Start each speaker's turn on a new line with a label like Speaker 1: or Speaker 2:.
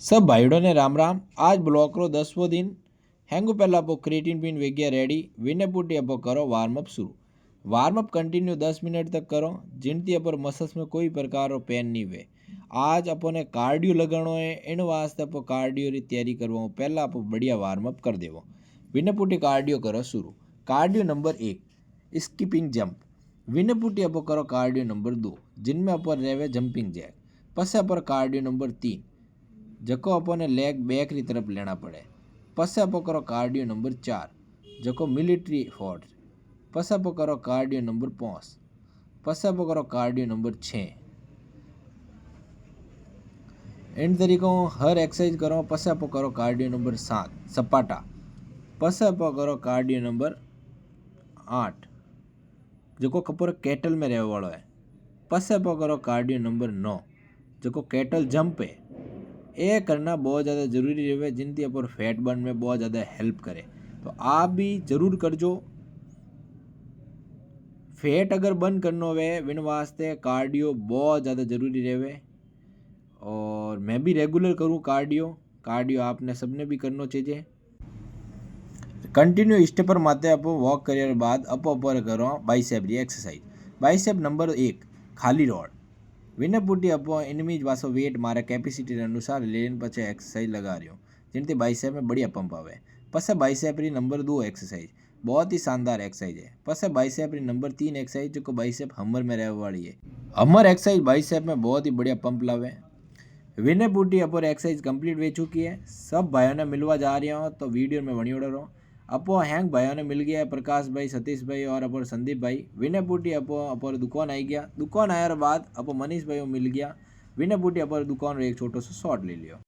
Speaker 1: सब भाइयों ने राम राम। आज ब्लॉक रो 10वां दिन हैंगू पहला अपो क्रिएटिन पिन वेगिया रेडी विने पुटी अपो करो वार्म अप शुरू। वार्म अप कंटिन्यू 10 मिनट तक करो जिनती अपर मसल्स में कोई प्रकार रो पेन नहीं वे। आज अपने कार्डियो लगाणो है इन वास्ते अपो कार्डियो री तैयारी करवा पहला अपो बढ़िया वार्म अप कर देवो। विने पुटी कार्डियो करो शुरू। Cardio number 1 skipping jump. विने पुटी अपो करो कार्डियो नंबर 2 जिनमें अपन रेवे जंपिंग जैक। पसे अपर कार्डियो नंबर 3 जको अपने लेग बैक री तरफ लेना पड़े। पसे अपो करो कार्डियो नंबर 4 जको मिलिट्री फोर्स। पसे अपो करो कार्डियो नंबर 5। पसे अपो करो कार्डियो नंबर 6। इन तरीकों हर एक्सरसाइज करो। पसे अपो करो कार्डियो नंबर 7 सपाटा। पसे अपो करो कार्डियो नंबर 8 जको कपूर कैटल में रहने वालों है। पसे अपो करो कार्डियो नंबर 9 जको कैटल जंप है। ये करना बहुत ज़्यादा ज़रूरी रहे जिनकी अपन फैट बर्न में बहुत ज़्यादा हेल्प करे। तो आप भी ज़रूर करजो। फैट अगर बर्न करना वे विन वास्ते कार्डियो बहुत ज़्यादा ज़रूरी रहे और मैं भी रेगुलर करूँ कार्डियो आपने सबने भी करना चाहिए। कंटिन्यू स्टेपर माते अपो वॉक करने बाद अपो अपर करो बाइसेप री एक्सरसाइज। बाइसेप नंबर 1 खाली रोड। विने पुटी अपो एनिमीज वासो वेट मारे कैपेसिटी रे अनुसार लेन पछे एक्सरसाइज लगा रही हूँ जिनसे बाइसेप में बढ़िया पंप आवे। पसे बाइसेप री नंबर 2 एक्सरसाइज बहुत ही शानदार एक्सरसाइज है। पसे बाइसेप री नंबर 3 एक्सरसाइज जो बाइसेप हमर में रहने वाली है। हमर एक्सरसाइज बाइसेप में बहुत ही बढ़िया पंप लावे। विने पुटी अपर एक्सरसाइज कंप्लीट हो चुकी है। सब भाइयों ने मिलवा जा रही हो तो वीडियो में बनी उड़ो रहो। अपो हैंग भाइयों ने मिल गया है प्रकाश भाई सतीश भाई और अपर संदीप भाई। विने पुटी अपो अपर दुकान आई गया। दुकान आया बाद अपो मनीष भाई मिल गया। विने पुटी अपर दुकान एक छोटो सो शॉट ले लियो।